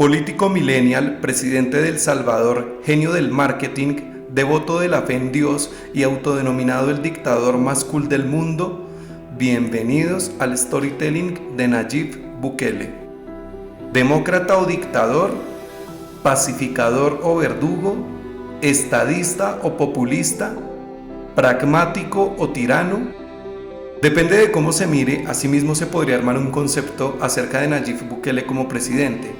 Político millennial, presidente de El Salvador, genio del marketing, devoto de la fe en Dios y autodenominado el dictador más cool del mundo, bienvenidos al storytelling de Nayib Bukele. Demócrata o dictador, pacificador o verdugo, estadista o populista, pragmático o tirano. Depende de cómo se mire, asimismo se podría armar un concepto acerca de Nayib Bukele como presidente.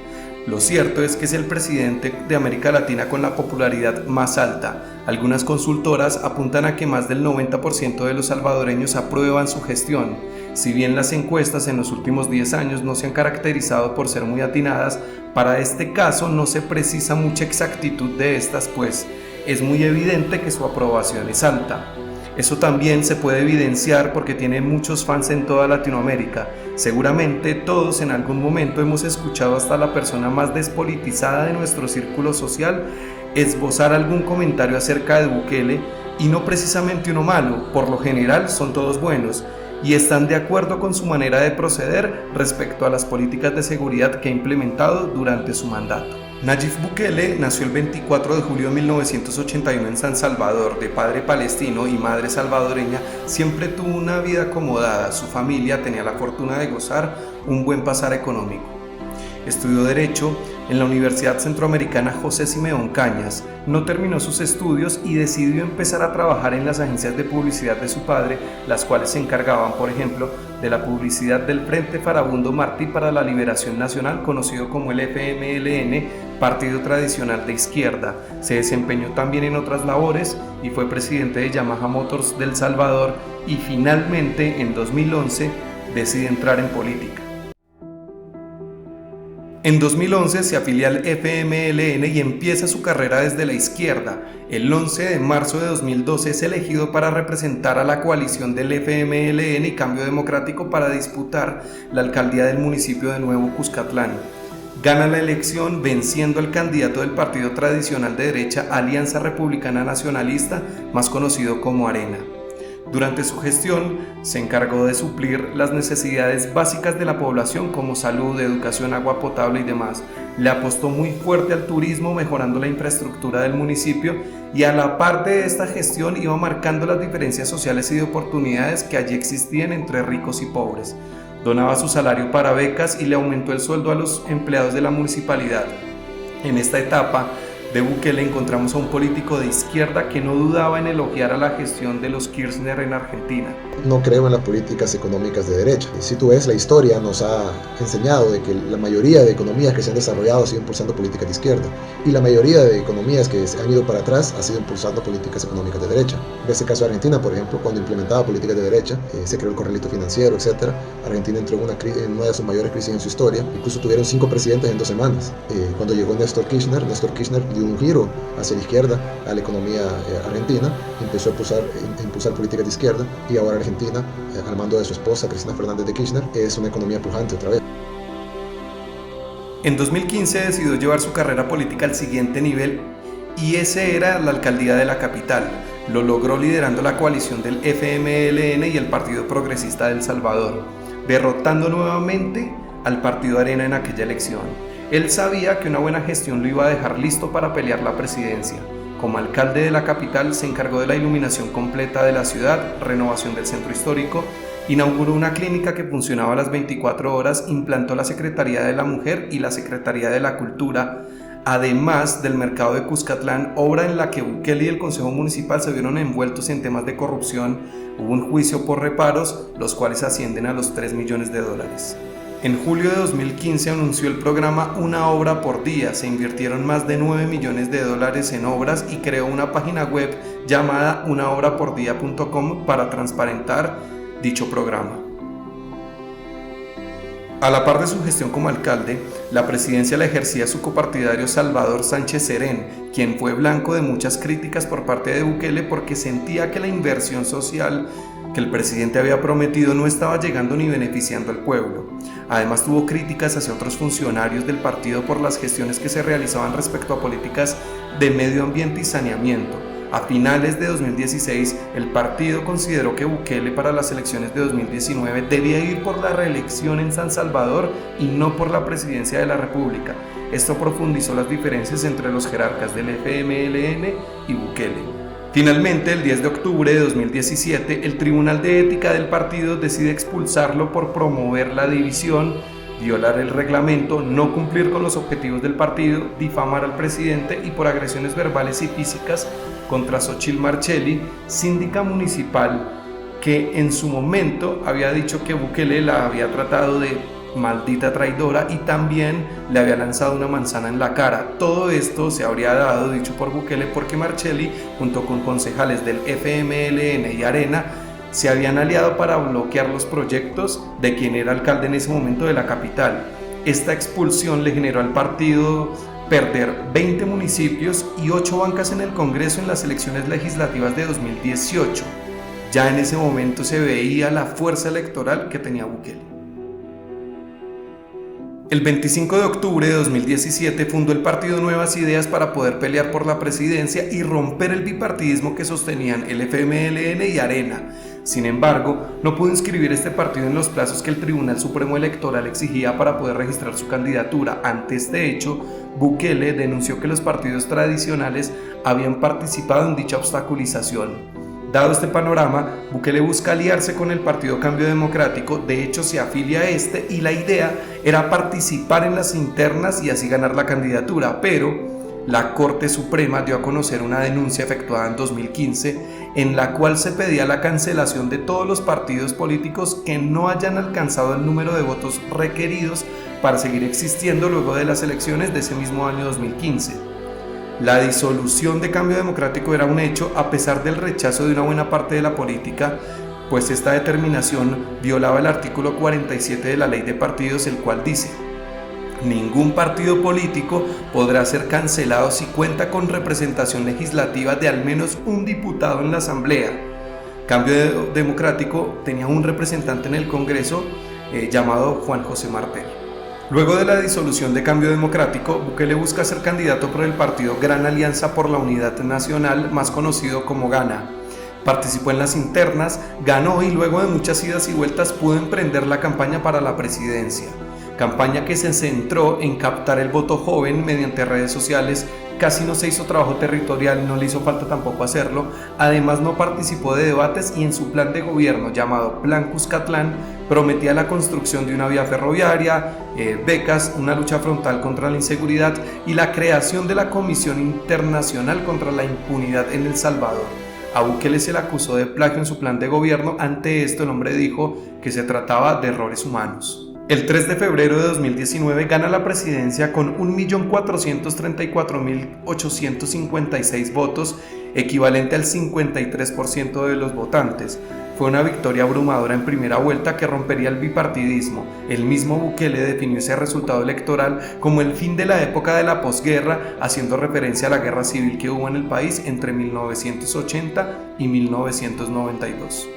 Lo cierto es que es el presidente de América Latina con la popularidad más alta. Algunas consultoras apuntan a que más del 90% de los salvadoreños aprueban su gestión. Si bien las encuestas en los últimos 10 años no se han caracterizado por ser muy atinadas, para este caso no se precisa mucha exactitud de estas, pues es muy evidente que su aprobación es alta. Eso también se puede evidenciar porque tiene muchos fans en toda Latinoamérica. Seguramente todos en algún momento hemos escuchado hasta la persona más despolitizada de nuestro círculo social esbozar algún comentario acerca de Bukele, y no precisamente uno malo, por lo general son todos buenos y están de acuerdo con su manera de proceder respecto a las políticas de seguridad que ha implementado durante su mandato. Nayib Bukele nació el 24 de julio de 1981 en San Salvador. De padre palestino y madre salvadoreña, siempre tuvo una vida acomodada. Su familia tenía la fortuna de gozar un buen pasar económico. Estudió Derecho en la Universidad Centroamericana José Simeón Cañas. No terminó sus estudios y decidió empezar a trabajar en las agencias de publicidad de su padre, las cuales se encargaban, por ejemplo, de la publicidad del Frente Farabundo Martí para la Liberación Nacional, conocido como el FMLN, partido tradicional de izquierda. Se desempeñó también en otras labores y fue presidente de Yamaha Motors del Salvador, y finalmente en 2011 decide entrar en política. En 2011 se afilia al FMLN y empieza su carrera desde la izquierda. El 11 de marzo de 2012 es elegido para representar a la coalición del FMLN y Cambio Democrático para disputar la alcaldía del municipio de Nuevo Cuscatlán. Gana la elección venciendo al candidato del partido tradicional de derecha Alianza Republicana Nacionalista, más conocido como Arena. Durante su gestión se encargó de suplir las necesidades básicas de la población como salud, educación, agua potable y demás. Le apostó muy fuerte al turismo, mejorando la infraestructura del municipio, y a la par de esta gestión iba marcando las diferencias sociales y de oportunidades que allí existían entre ricos y pobres. Donaba su salario para becas y le aumentó el sueldo a los empleados de la municipalidad. En esta etapa de Bukele encontramos a un político de izquierda que no dudaba en elogiar a la gestión de los Kirchner en Argentina. No creo en las políticas económicas de derecha. Si tú ves, la historia nos ha enseñado de que la mayoría de economías que se han desarrollado han sido impulsando políticas de izquierda, y la mayoría de economías que se han ido para atrás ha sido impulsando políticas económicas de derecha. En este caso de Argentina, por ejemplo, cuando implementaba políticas de derecha, se creó el corralito financiero, etc. Argentina entró en una de sus mayores crisis en su historia. Incluso tuvieron 5 presidentes en 2 semanas. Cuando llegó Néstor Kirchner dio un giro hacia la izquierda a la economía argentina, empezó a impulsar políticas de izquierda, y ahora Argentina, al mando de su esposa Cristina Fernández de Kirchner, es una economía pujante otra vez. En 2015 decidió llevar su carrera política al siguiente nivel, y ese era la alcaldía de la capital. Lo logró liderando la coalición del FMLN y el Partido Progresista de El Salvador, derrotando nuevamente al Partido Arena en aquella elección. Él sabía que una buena gestión lo iba a dejar listo para pelear la presidencia. Como alcalde de la capital se encargó de la iluminación completa de la ciudad, renovación del centro histórico, inauguró una clínica que funcionaba a las 24 horas, implantó la Secretaría de la Mujer y la Secretaría de la Cultura, además del mercado de Cuscatlán, obra en la que Bukele y el Consejo Municipal se vieron envueltos en temas de corrupción. Hubo un juicio por reparos, los cuales ascienden a los $3 millones. En julio de 2015 anunció el programa Una Obra por Día. Se invirtieron más de $9 millones en obras y creó una página web llamada unaobrapordía.com para transparentar dicho programa. A la par de su gestión como alcalde, la presidencia la ejercía su copartidario Salvador Sánchez Serén, quien fue blanco de muchas críticas por parte de Bukele porque sentía que la inversión social que el presidente había prometido no estaba llegando ni beneficiando al pueblo. Además tuvo críticas hacia otros funcionarios del partido por las gestiones que se realizaban respecto a políticas de medio ambiente y saneamiento. A finales de 2016, el partido consideró que Bukele para las elecciones de 2019 debía ir por la reelección en San Salvador y no por la presidencia de la República. Esto profundizó las diferencias entre los jerarcas del FMLN y Bukele. Finalmente, el 10 de octubre de 2017, el Tribunal de Ética del partido decide expulsarlo por promover la división, violar el reglamento, no cumplir con los objetivos del partido, difamar al presidente y por agresiones verbales y físicas contra Xochitl Marchelli, síndica municipal, que en su momento había dicho que Bukele la había tratado de maldita traidora y también le había lanzado una manzana en la cara. Todo esto se habría dado, dicho por Bukele, porque Marchelli, junto con concejales del FMLN y Arena, se habían aliado para bloquear los proyectos de quien era alcalde en ese momento de la capital. Esta expulsión le generó al partido perder 20 municipios y 8 bancas en el Congreso en las elecciones legislativas de 2018. Ya en ese momento se veía la fuerza electoral que tenía Bukele. El 25 de octubre de 2017 fundó el partido Nuevas Ideas para poder pelear por la presidencia y romper el bipartidismo que sostenían el FMLN y Arena. Sin embargo, no pudo inscribir este partido en los plazos que el Tribunal Supremo Electoral exigía para poder registrar su candidatura. Ante este hecho, Bukele denunció que los partidos tradicionales habían participado en dicha obstaculización. Dado este panorama, Bukele busca aliarse con el Partido Cambio Democrático, de hecho se afilia a este y la idea era participar en las internas y así ganar la candidatura, pero la Corte Suprema dio a conocer una denuncia efectuada en 2015 en la cual se pedía la cancelación de todos los partidos políticos que no hayan alcanzado el número de votos requeridos para seguir existiendo luego de las elecciones de ese mismo año 2015. La disolución de Cambio Democrático era un hecho a pesar del rechazo de una buena parte de la política, pues esta determinación violaba el artículo 47 de la Ley de Partidos, el cual dice: ningún partido político podrá ser cancelado si cuenta con representación legislativa de al menos un diputado en la Asamblea. Cambio Democrático tenía un representante en el Congreso llamado Juan José Martel. Luego de la disolución de Cambio Democrático, Bukele busca ser candidato por el partido Gran Alianza por la Unidad Nacional, más conocido como GANA. Participó en las internas, ganó y luego de muchas idas y vueltas pudo emprender la campaña para la presidencia. Campaña que se centró en captar el voto joven mediante redes sociales. Casi no se hizo trabajo territorial, no le hizo falta tampoco hacerlo. Además no participó de debates y en su plan de gobierno llamado Plan Cuscatlán prometía la construcción de una vía ferroviaria, becas, una lucha frontal contra la inseguridad y la creación de la Comisión Internacional contra la Impunidad en El Salvador. A Bukele se le acusó de plagio en su plan de gobierno. Ante esto el hombre dijo que se trataba de errores humanos. El 3 de febrero de 2019 gana la presidencia con 1.434.856 votos, equivalente al 53% de los votantes. Fue una victoria abrumadora en primera vuelta que rompería el bipartidismo. El mismo Bukele definió ese resultado electoral como el fin de la época de la posguerra, haciendo referencia a la guerra civil que hubo en el país entre 1980 y 1992.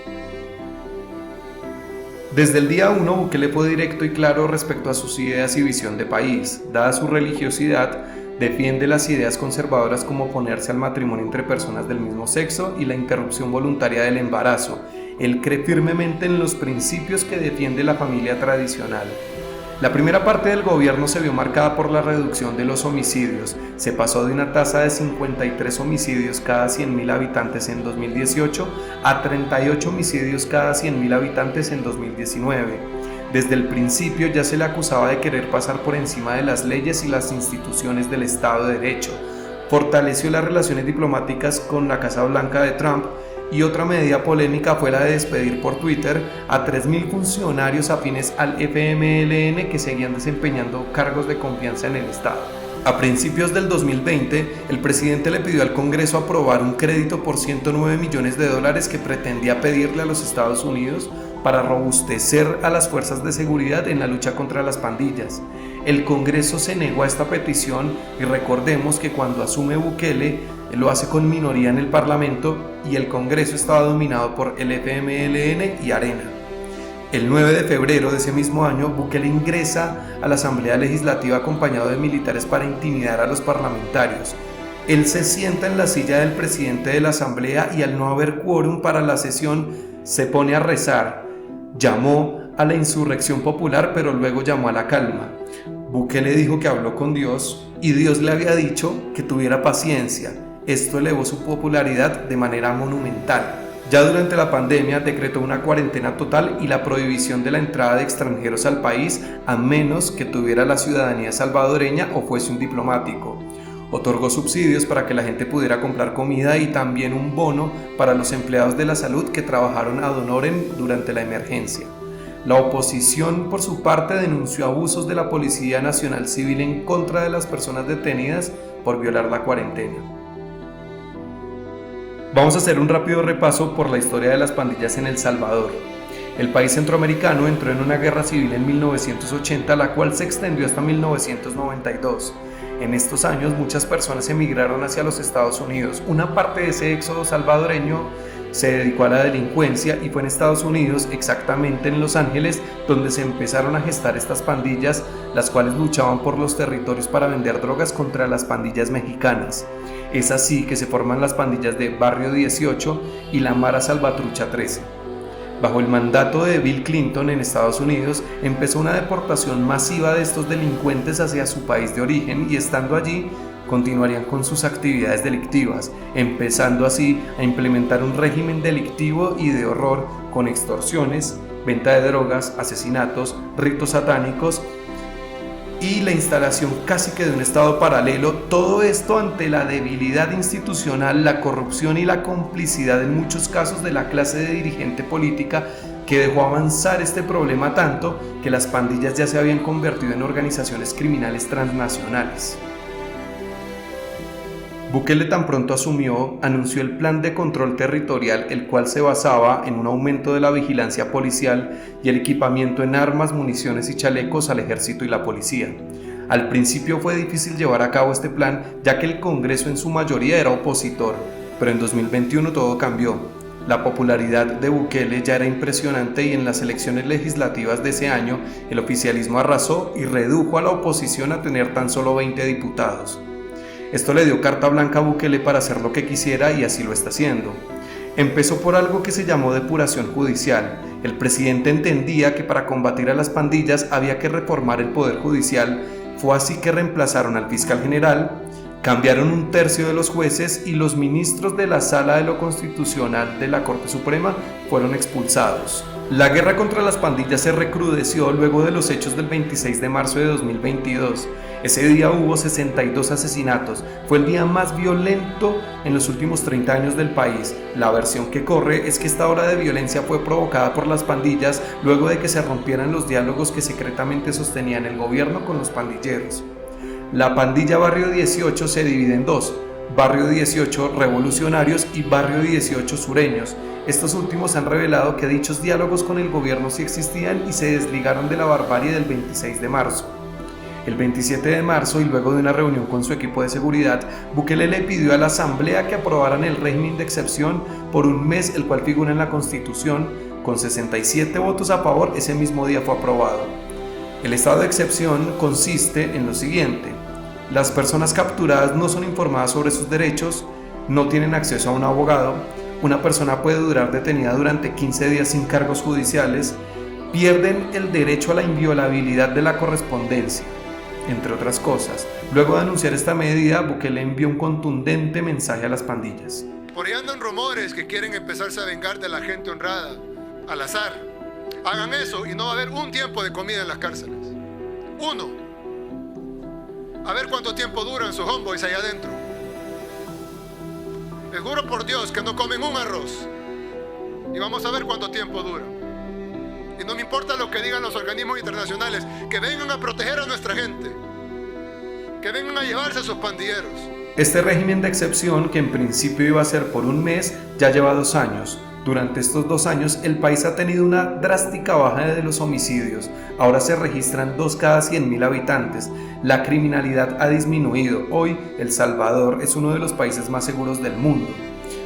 Desde el día 1, Bukele fue directo y claro respecto a sus ideas y visión de país. Dada su religiosidad, defiende las ideas conservadoras como oponerse al matrimonio entre personas del mismo sexo y la interrupción voluntaria del embarazo. Él cree firmemente en los principios que defiende la familia tradicional. La primera parte del gobierno se vio marcada por la reducción de los homicidios. Se pasó de una tasa de 53 homicidios cada 100.000 habitantes en 2018 a 38 homicidios cada 100.000 habitantes en 2019. Desde el principio ya se le acusaba de querer pasar por encima de las leyes y las instituciones del Estado de Derecho. Fortaleció las relaciones diplomáticas con la Casa Blanca de Trump. Y otra medida polémica fue la de despedir por Twitter a 3.000 funcionarios afines al FMLN que seguían desempeñando cargos de confianza en el Estado. A principios del 2020, el presidente le pidió al Congreso aprobar un crédito por $109 millones que pretendía pedirle a los Estados Unidos para robustecer a las fuerzas de seguridad en la lucha contra las pandillas. El Congreso se negó a esta petición y recordemos que cuando asume Bukele, lo hace con minoría en el Parlamento y el Congreso estaba dominado por el FMLN y Arena. El 9 de febrero de ese mismo año, Bukele ingresa a la Asamblea Legislativa acompañado de militares para intimidar a los parlamentarios. Él se sienta en la silla del presidente de la asamblea y al no haber quórum para la sesión, se pone a rezar. Llamó a la insurrección popular, pero luego llamó a la calma. Bukele dijo que habló con Dios y Dios le había dicho que tuviera paciencia. Esto elevó su popularidad de manera monumental. Ya durante la pandemia decretó una cuarentena total y la prohibición de la entrada de extranjeros al país a menos que tuviera la ciudadanía salvadoreña o fuese un diplomático. Otorgó subsidios para que la gente pudiera comprar comida y también un bono para los empleados de la salud que trabajaron ad honorem durante la emergencia. La oposición, por su parte, denunció abusos de la Policía Nacional Civil en contra de las personas detenidas por violar la cuarentena. Vamos a hacer un rápido repaso por la historia de las pandillas en El Salvador. El país centroamericano entró en una guerra civil en 1980, la cual se extendió hasta 1992. En estos años muchas personas emigraron hacia los Estados Unidos. Una parte de ese éxodo salvadoreño se dedicó a la delincuencia y fue en Estados Unidos, exactamente en Los Ángeles, donde se empezaron a gestar estas pandillas, las cuales luchaban por los territorios para vender drogas contra las pandillas mexicanas. Es así que se forman las pandillas de Barrio 18 y la Mara Salvatrucha 13. Bajo el mandato de Bill Clinton en Estados Unidos, empezó una deportación masiva de estos delincuentes hacia su país de origen y estando allí, continuarían con sus actividades delictivas, empezando así a implementar un régimen delictivo y de horror con extorsiones, venta de drogas, asesinatos, ritos satánicos y la instalación casi que de un estado paralelo, todo esto ante la debilidad institucional, la corrupción y la complicidad en muchos casos de la clase de dirigente política que dejó avanzar este problema tanto que las pandillas ya se habían convertido en organizaciones criminales transnacionales. Bukele tan pronto asumió, anunció el plan de control territorial, el cual se basaba en un aumento de la vigilancia policial y el equipamiento en armas, municiones y chalecos al ejército y la policía. Al principio fue difícil llevar a cabo este plan, ya que el Congreso en su mayoría era opositor, pero en 2021 todo cambió. La popularidad de Bukele ya era impresionante y en las elecciones legislativas de ese año, el oficialismo arrasó y redujo a la oposición a tener tan solo 20 diputados. Esto le dio carta blanca a Bukele para hacer lo que quisiera y así lo está haciendo. Empezó por algo que se llamó depuración judicial. El presidente entendía que para combatir a las pandillas había que reformar el poder judicial. Fue así que reemplazaron al fiscal general, cambiaron un tercio de los jueces y los ministros de la Sala de lo Constitucional de la Corte Suprema fueron expulsados. La guerra contra las pandillas se recrudeció luego de los hechos del 26 de marzo de 2022. Ese día hubo 62 asesinatos. Fue el día más violento en los últimos 30 años del país. La versión que corre es que esta ola de violencia fue provocada por las pandillas luego de que se rompieran los diálogos que secretamente sostenían el gobierno con los pandilleros. La pandilla Barrio 18 se divide en dos: Barrio 18 revolucionarios y Barrio 18 sureños. Estos últimos han revelado que dichos diálogos con el gobierno sí existían y se desligaron de la barbarie del 26 de marzo. El 27 de marzo, y luego de una reunión con su equipo de seguridad, Bukele le pidió a la asamblea que aprobaran el régimen de excepción por un mes, el cual figura en la Constitución. Con 67 votos a favor, ese mismo día fue aprobado. El estado de excepción consiste en lo siguiente: las personas capturadas no son informadas sobre sus derechos, no tienen acceso a un abogado, una persona puede durar detenida durante 15 días sin cargos judiciales, pierden el derecho a la inviolabilidad de la correspondencia, entre otras cosas. Luego de anunciar esta medida, Bukele envió un contundente mensaje a las pandillas. Por ahí andan rumores que quieren empezarse a vengar de la gente honrada, al azar. Hagan eso y no va a haber un tiempo de comida en las cárceles. Uno. A ver cuánto tiempo duran sus homeboys allá adentro. Les juro por Dios que no comen un arroz. Y vamos a ver cuánto tiempo dura. Y no me importa lo que digan los organismos internacionales, que vengan a proteger a nuestra gente, que vengan a llevarse a sus pandilleros. Este régimen de excepción, que en principio iba a ser por un mes, ya lleva 2 años. Durante estos 2 años, el país ha tenido una drástica baja de los homicidios. Ahora se registran 2 cada 100.000 habitantes. La criminalidad ha disminuido. Hoy, El Salvador es uno de los países más seguros del mundo.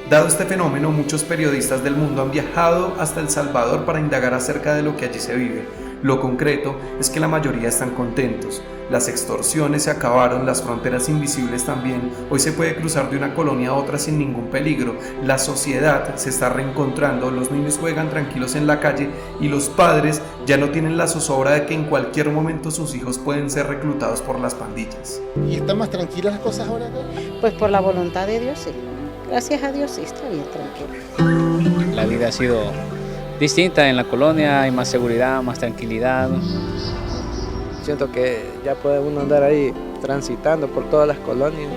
Dado este fenómeno, muchos periodistas del mundo han viajado hasta El Salvador para indagar acerca de lo que allí se vive. Lo concreto es que la mayoría están contentos. las extorsiones se acabaron, las fronteras invisibles también. Hoy se puede cruzar de una colonia a otra sin ningún peligro. La sociedad se está reencontrando, los niños juegan tranquilos en la calle y los padres ya no tienen la zozobra de que en cualquier momento sus hijos pueden ser reclutados por las pandillas. ¿Y están más tranquilas las cosas ahora acá? Pues por la voluntad de Dios, sí. Gracias a Dios, sí, está bien tranquilo. La vida ha sido distinta en la colonia, hay más seguridad, más tranquilidad. Siento que ya puede uno andar ahí transitando por todas las colonias.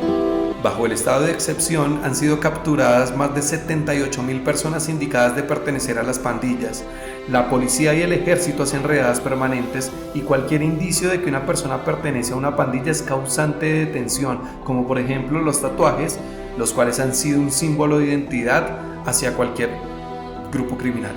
Bajo el estado de excepción han sido capturadas más de 78.000 personas indicadas de pertenecer a las pandillas. La policía y el ejército hacen redadas permanentes y cualquier indicio de que una persona pertenece a una pandilla es causante de detención, como por ejemplo los tatuajes, los cuales han sido un símbolo de identidad hacia cualquier grupo criminal.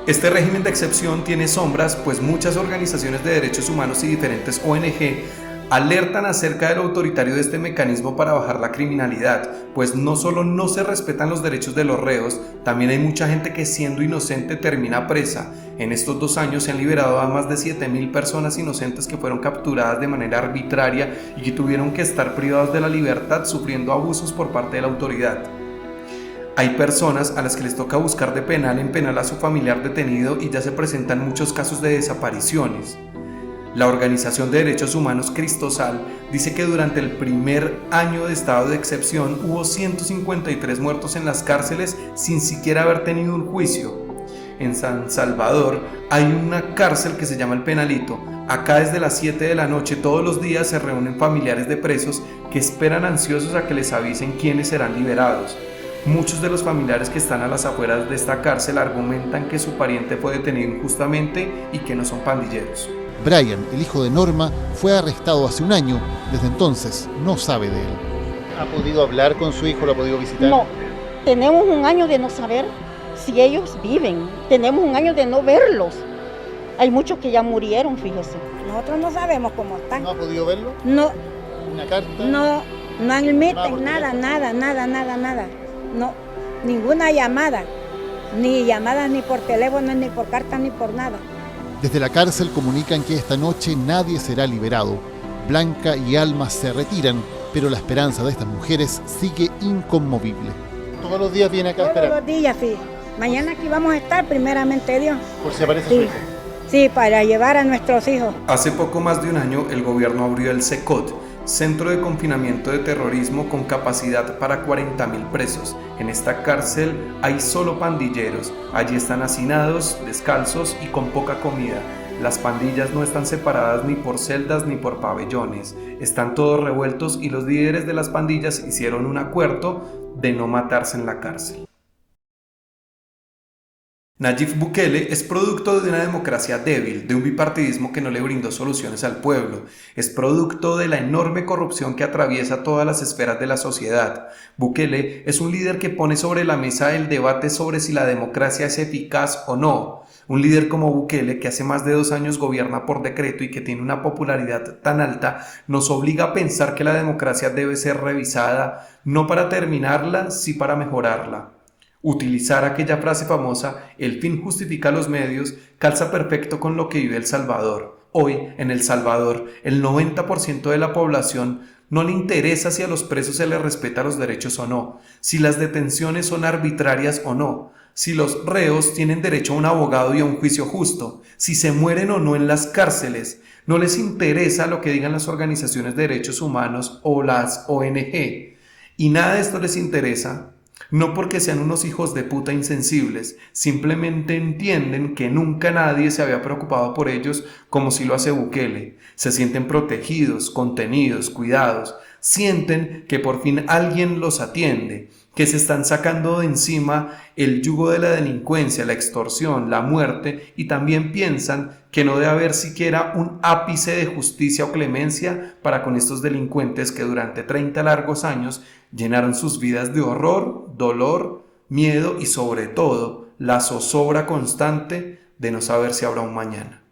Este régimen de excepción tiene sombras, pues muchas organizaciones de derechos humanos y diferentes ONG alertan acerca de lo autoritario de este mecanismo para bajar la criminalidad, pues no solo no se respetan los derechos de los reos, también hay mucha gente que siendo inocente termina presa. En estos 2 años se han liberado a más de 7.000 personas inocentes que fueron capturadas de manera arbitraria y que tuvieron que estar privados de la libertad sufriendo abusos por parte de la autoridad. Hay personas a las que les toca buscar de penal en penal a su familiar detenido y ya se presentan muchos casos de desapariciones. La Organización de Derechos Humanos Cristosal dice que durante el primer año de estado de excepción hubo 153 muertos en las cárceles sin siquiera haber tenido un juicio. En San Salvador hay una cárcel que se llama El Penalito. Acá desde las 7 de la noche todos los días se reúnen familiares de presos que esperan ansiosos a que les avisen quiénes serán liberados. Muchos de los familiares que están a las afueras de esta cárcel argumentan que su pariente fue detenido injustamente y que no son pandilleros. Brian, el hijo de Norma, fue arrestado hace un año. Desde entonces no sabe de él. ¿Ha podido hablar con su hijo? ¿Lo ha podido visitar? No, tenemos un año de no saber si ellos viven. Tenemos un año de no verlos. Hay muchos que ya murieron, fíjese. Nosotros no sabemos cómo están. ¿No ha podido verlo? No, ¿Una carta? no admiten nada. No, ninguna llamada. Ni llamadas ni por teléfono, ni por carta, ni por nada. Desde la cárcel comunican que esta noche nadie será liberado. Blanca y Alma se retiran, pero la esperanza de estas mujeres sigue inconmovible. ¿Todos los días viene acá a esperar? Todos los días, sí. Mañana aquí vamos a estar, primeramente Dios. ¿Por si aparece Sí. su hijo? Sí, para llevar a nuestros hijos. Hace poco más de un año el gobierno abrió el CECOT, Centro de Confinamiento de Terrorismo, con capacidad para 40.000 presos. En esta cárcel hay solo pandilleros. Allí están hacinados, descalzos y con poca comida. Las pandillas no están separadas ni por celdas ni por pabellones. Están todos revueltos y los líderes de las pandillas hicieron un acuerdo de no matarse en la cárcel. Nayib Bukele es producto de una democracia débil, de un bipartidismo que no le brindó soluciones al pueblo. Es producto de la enorme corrupción que atraviesa todas las esferas de la sociedad. Bukele es un líder que pone sobre la mesa el debate sobre si la democracia es eficaz o no. Un líder como Bukele, que hace más de 2 años gobierna por decreto y que tiene una popularidad tan alta, nos obliga a pensar que la democracia debe ser revisada, no para terminarla, sí para mejorarla. Utilizar aquella frase famosa, el fin justifica los medios, calza perfecto con lo que vive El Salvador. Hoy, en El Salvador, el 90% de la población no le interesa si a los presos se les respeta los derechos o no, si las detenciones son arbitrarias o no, si los reos tienen derecho a un abogado y a un juicio justo, si se mueren o no en las cárceles. No les interesa lo que digan las organizaciones de derechos humanos o las ONG. Y nada de esto les interesa. No porque sean unos hijos de puta insensibles, simplemente entienden que nunca nadie se había preocupado por ellos como si lo hace Bukele. Se sienten protegidos, contenidos, cuidados. Sienten que por fin alguien los atiende, que se están sacando de encima el yugo de la delincuencia, la extorsión, la muerte, y también piensan que no debe haber siquiera un ápice de justicia o clemencia para con estos delincuentes que durante 30 largos años llenaron sus vidas de horror, dolor, miedo y sobre todo la zozobra constante de no saber si habrá un mañana.